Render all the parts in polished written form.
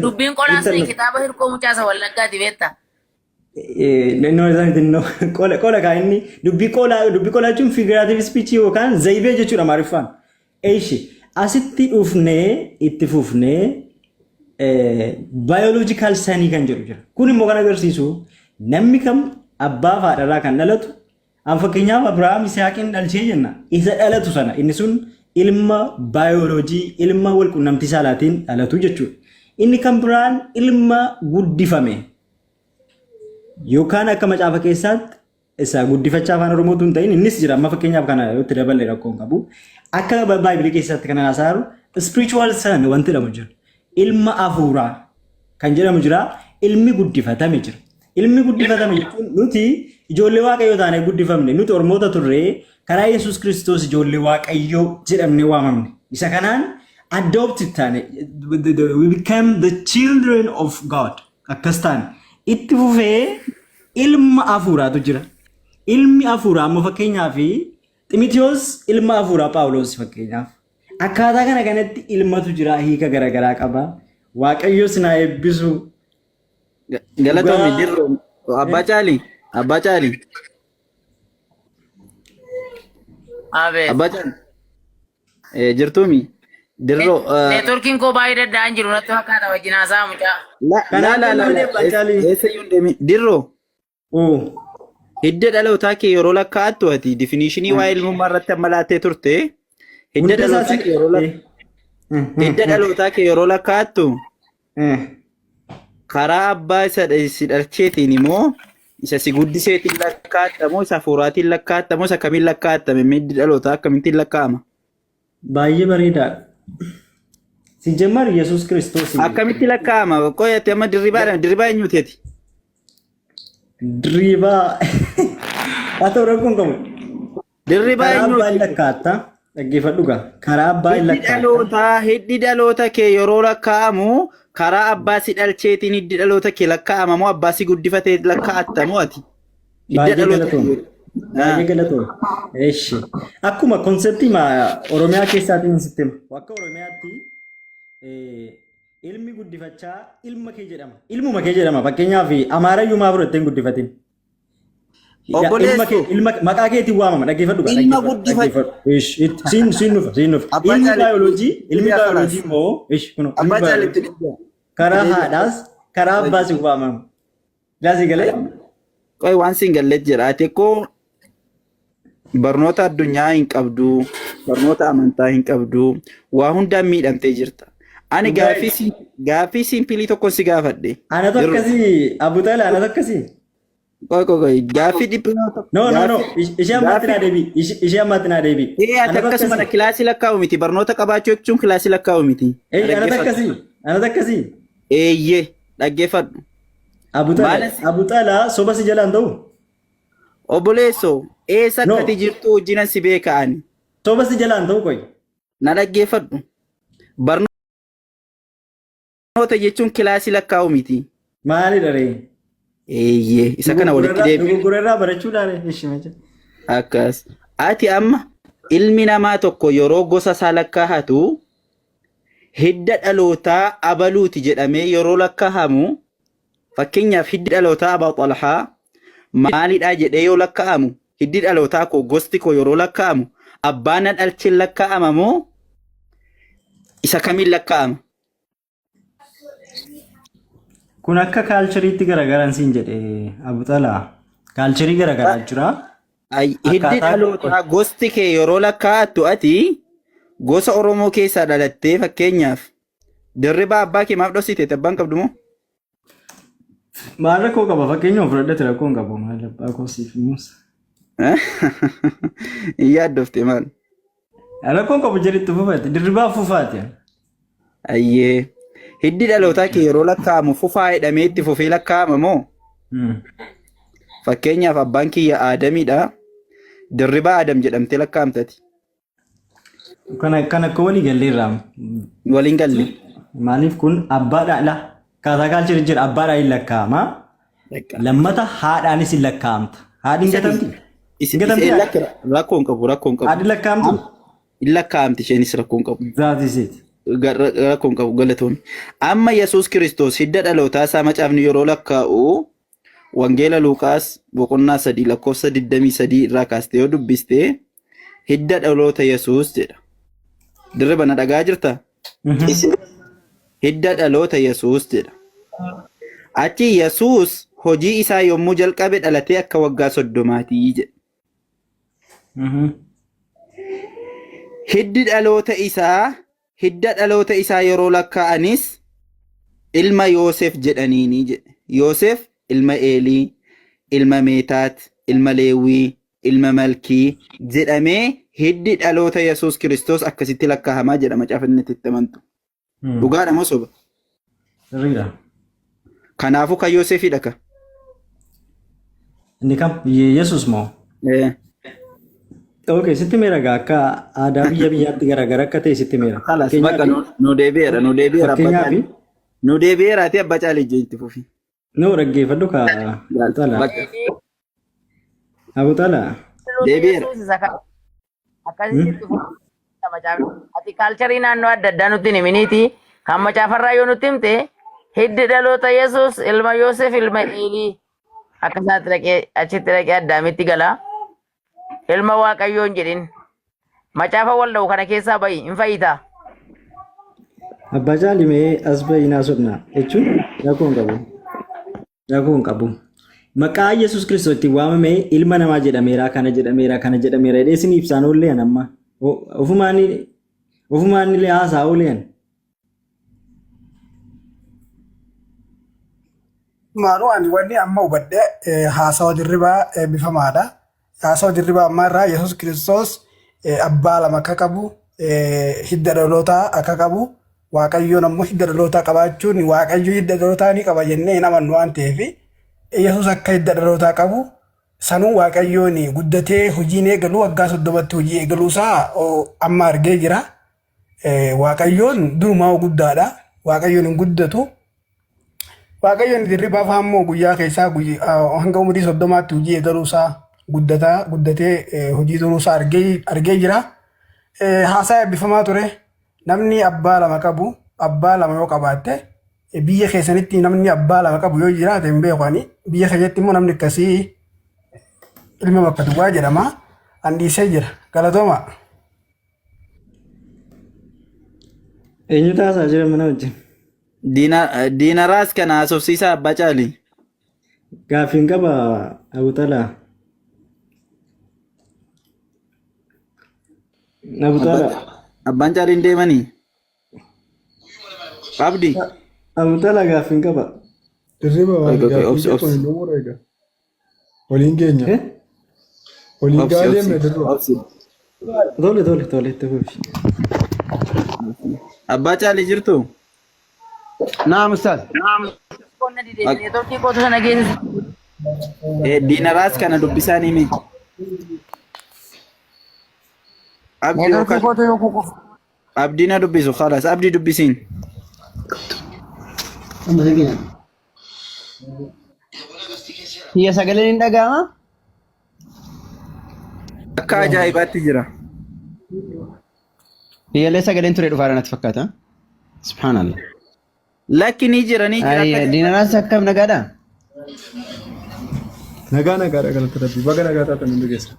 Dubbiin qolaa suni kitaaba hirkoo mucaasa wallaggaati beektaa? No, no. Qola kan inni dubbii qolaa jechuun figurative speech yookaan zaybee jechuudha maariffaan. Eeshi asitti dhufnee itti fufnee biological sanii kan jedhu jira. Kun immoo kan agarsiisu namni kam abbaa fi haadharraa kan dhalatu an fakkeenyaaf Abrahaam Isaaqiin dhalchee jenna. Isa dhalatu sana inni sun ilma biolojii ilma walqunnamtii saalaatiin dhalatu jechuudha. Inni kan biraan ilma guddifame. Yookaan akka macaafa keessaatti isa guddifachaa afaan Oromootu hin ta'in innis jira amma fakkeenyaaf kana yoo itti dabalee rakkoon qabu akka Baayibilii keessatti kan haasa'u spiritual son wanti jedhamu jira ilma afuuraa kan jedhamu jira ilmi guddifatame jira ilmi guddifatame jechuun nuti ijoollee waaqayyoo taanee guddifamne nuti Oromoota turree karaa Yesuus Kiristoos ijoollee waaqayyoo jedhamne waamamne isa kanaan adopted taane we became the children of God akkas taane itti fufee ilma afuuraatu jira. Ilmi afuuraa amma fakkeenyaaf Ximitiyoos ilma afuuraa Phaawulos fakkeenyaaf. Akkaataa kana kanatti ilmatu jira hiika garaagaraa qaba. Waaqayyo sinaa eebbisu. Galatoomi dirroo abbaa caalii abbaa caalii. Abbaa caalii jirtuumi. Dirroo. Neetworkiin koo baay'ee dadda'an jiru natti fakkaata wajjin haasaa mucaa. Eessa iyyuu deemi dirroo. Hidda dhalootaa kee yeroo lakkaa'attu ati definiishinii waa'ee ilmummaa irratti amma laattee turte. Hidda dhalootaa kee yeroo lakkaa'attu karaa abbaa isa si dhalcheetiin immoo isa si guddiseetiin lakkaa'attamoo isa hafuuraatiin lakkaa'attamoo isa kamiin lakkaa'attame hiddi dhalootaa akkamittiin lakkaa'ama? Baay'ee bareedaadha. Sijjamar Yesuus Kiristoos. Akkamitti lakkaa'ama? Qoyate amma dirribaa eenyuuteeti? Dirribaa. Haa rakkoon qabu. Dirribaa eenyuuti? Karaa abbaa lakkaa'atta. Dhaggeeffadhu gaa. Karaa abbaa lakkaa'atta. Hiddi dhaloota kee yeroo lakkaa'amu karaa abbaa si dhalcheetiin hiddi dhaloota kee lakkaa'ama moo abbaa si guddifatee lakkaa'attamoo ati? Baay'ee galatoon. Eeshi. Akkuma konseptii Oromiyaa keessaatiin sitti akka Oromiyaatti ilmi guddifachaa ilma kee jedhama. Ilmuma kee jedhama. Fakkeenyaaf Amaarayyuu maa fudhattee hin guddifatin. Maqaa keetiin waamama. Dhaggeeffadhu. Ilma guddifatu. Siin nufa. Ilmi baayoloojii immoo karaa haadhaas karaa abbaas hin waamamu. Gaasii galee. Qoy waan siin gallee jira. Ati akkoo barnoota addunyaa hin qabdu, barnoota amantaa hin qabdu, waa hundaan miidhamtee jirta. Ani gaaffii simpilii tokko si gaafadhe. Ana akkasii Abutala ana akkasii. Qoy gaaffii dhiphina tokko. No. Ishee ammaatti naa deebi. Ishee ammaatti naa deebi. Ati akkasuma kilaasii lakkaa'u miti. Barnoota qabaachuu jechuun kilaasii lakkaa'u miti. Ana akkasii. Eeyyee dhaggeeffadhu. Abutala soba si jalaan ta'u. Obboleessoo eessa akkati jirtu wajjin si beeka'ani. Soba si jalaan ta'u qoy. Na dhaggeeffadhu. Barnoota jechuun kilaasii lakkaa'u miti. Maali daree? Eeyyee isa kana walitti deebi'u. Dogoggorarraa barachuudhaan ishee akkas. Ati amma ilmi namaa tokko yeroo gosa isaa lakkaa'atu hidda dhalootaa abaluuti jedhamee yeroo lakkaa'amu fakkeenyaaf hiddi dhalootaa Abaa Xalhaa maalidhaa jedhee yoo lakkaa'amu hiddi dhalootaa koo gosti koo yeroo lakkaa'amu abbaan na dhalcheen lakkaa'ama moo isa kamiin lakkaa'ama? Kun akka kaalchariitti garagaran siin jedhe Abutala. Kaalcharii garagaraa jira. Hiddi dhalootaa gosti kee yeroo lakkaa'attu ati gosa Oromoo keessaa dhalattee fakkeenyaaf dirribaa abbaa kee maaf dhoksite abbaan qabdu moo? Maal rakkoo qaba fakkeenyaaf fudhadhate rakkoon qabu maal abbaa koosiif muusa. Yaaddofte maal? Rakkoon qabu jedhetti fufate dirribaa fufaati. Ayyee hiddi dhalootaa kee yeroo lakkaa'amu fufaa jedhamee itti fufee lakkaa'ama moo? Fakkeenyaaf abbaan kiyya Aadamiidha. Dirribaa Aadam jedhamtee lakkaa'amtati. Kan akka walii gallee irraa. Waliin galle. Maaliif kun abbaadhaa la? Kaasaa kaalchari jira abbaadhaa hin lakkaa'ama. Lammata haadhaanis hin lakkaa'amta. Haadhiin gatamti? Rakkoon qabu. Haadhi lakkaa'amtu? Hin lakkaa'amti isheenis rakkoon qabu. Zaatiseeti. rakkoon qabu galatoomii. Amma Yesuus Kiristoos hidda dhalootaa isaa macaafni yeroo lakkaa'u Wangeela Luuqaas boqonnaa 3 lakkoofsa 23 irraa kaastee yoo dubbiste hidda dhaloota Yesuus jedha. Dirriba na dhagaa jirta? Hidda dhaloota Yesuus jedha. Achi Yesuus hojii isaa yommuu jalqabe dhalatee akka waggaa 30 jedha. Hidda dhaloota isaa yeroo lakkaa'anis ilma Yoosef jedhaniini jedhe. Yoosef ilma Eelii, ilma Meetaat, ilma Leewwii, ilma Malkii jedhamee hiddi dhaloota Yesuus Kiristoos akkasitti lakkaa'amaa jedha macaafni itti amantu. Dhugaadha moo soba? Sirriidha. Kanaafuu kan Yoosefidha ka. Inni kam? Yesuus moo? Okay, sitti meera akka aadaa biyyaatti garaagara akka ta'e sitti meera. Nu deebi'eera ati abbaa caalee itti fufi. No dhaggeeffadhu ka Abutala. Abutala. Deebi'eera. Akkasitti ati kaalcharii naannoo adda addaa nutti himiniiti. Kan macaafarraa yoo nutti himte hiddi dhaloota Yesuus ilma Yoosef ilma Eelii akkasaatti achitti dhaqee addaamitti gala. Ilma Waaqayyoon jedhin macaafa walda'u kana keessaa bahi hin fayyitaa. Abbaa caalimee as bayinaa sodna jechuun rakkoon qabu. Rakkoon qabu. Maqaa Yesuus Kiristoos itti waamame ilma namaa jedhameera kana jedhameera kana jedhameera jedhee isin ibsaan oolleen amma ofumaan illee haasaa oolleen. Maaloo ani wanni amma hubadhe haasawa dirribaa eebbifamaadha. Haasawa dirribaa ammaarraa Yesuus Kiristoos abbaa lama akka qabu hidda dhalootaa akka qabu Waaqayyoon ammoo hidda dhalootaa qabaachuun Waaqayyo hidda dhalootaa ni qaba jennee hin amannu waan ta'eef Yesuus akka hidda dhalootaa qabu sanuu Waaqayyoon guddatee hojiin eegalu waggaa 30tti hojii eegaluusaa amma argee jira. Waaqayyoon durumaa guddaadha. Waaqayyoon hin guddatu. Waaqayyoon dirribaa faammoo guyyaa keessaa hanga umurii 30tti hojii eegaluusaa guddatee hojii turuusaa argee jira. Haasaa eebbifamaa ture. Namni abbaa lama qabu, abbaa lama yoo qabaatte biyya keessanitti namni abbaa lama qabu yoo jiraate hin beekani. Biyya keessatti immoo namni akkasii ilma bakka duwwaa jedhama. Andiisee jira. Galatooma. Eenyu taasaa jira mana wajjin? Diinaraas kana haasofsiisaa abbaa caali. Gaaffiin qaba Abutala. Abutala. Abbaan caaliin deemanii. Abdi. Abutala gaaffiin qaba. Dirriba waan gaaffii waliin keenya. Waliin gaaleemne dirriba. Tole itti fufi. Abbaa caalii jirtu? Naam Ustaz. Diinaraas kana dubbisaanii miti. Abdii na dubbisu khalaas abdii dubbisiin. Iyya sagaleen hin dhaga'ama? Akka ajaa'ibaatti jira. Iyyallee sagaleen ture dhufaara natti fakkaata. Subhaanallah. Lakki ni jira. Diinaraas akkam nagaadha? Nagaa galata rabbii. Baga nagaa taatan hin dhugeessa.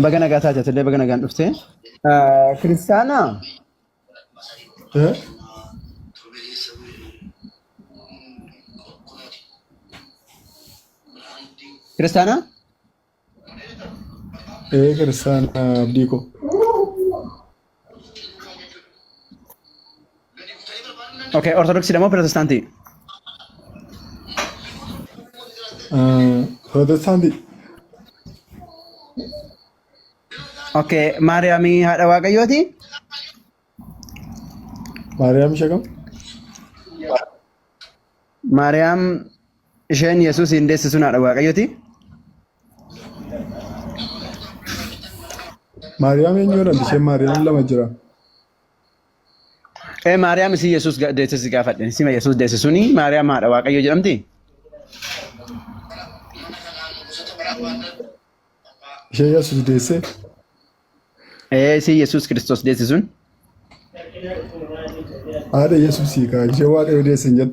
Baga nagaa taatellee baga nagaan dhufte. Kiristaana? Kiristaana? Kiristaana abdii ko. Okay, ortodoksii moo pirootestaantii? Pirootestaantii. Okay, Maariyaamii haadha Waaqayyooti? Maariyaam ishee kam? Maariyaam isheen Yesuus hin deessisuun haadha Waaqayyooti? Maariyaam eenyu jedhamti? Isheen Maariyaam lama jira. Maariyaam isi Yesuus deessisi gaafadhe. Sima Yesuus deessisuuni Maariyaam haadha Waaqayyoo jedhamti? ishee Yesuus deesse. Si Yesuus Kiristoos deesse sun. Haadha Yesuusii kaa ishee Waaqayyo deesse hin jettu.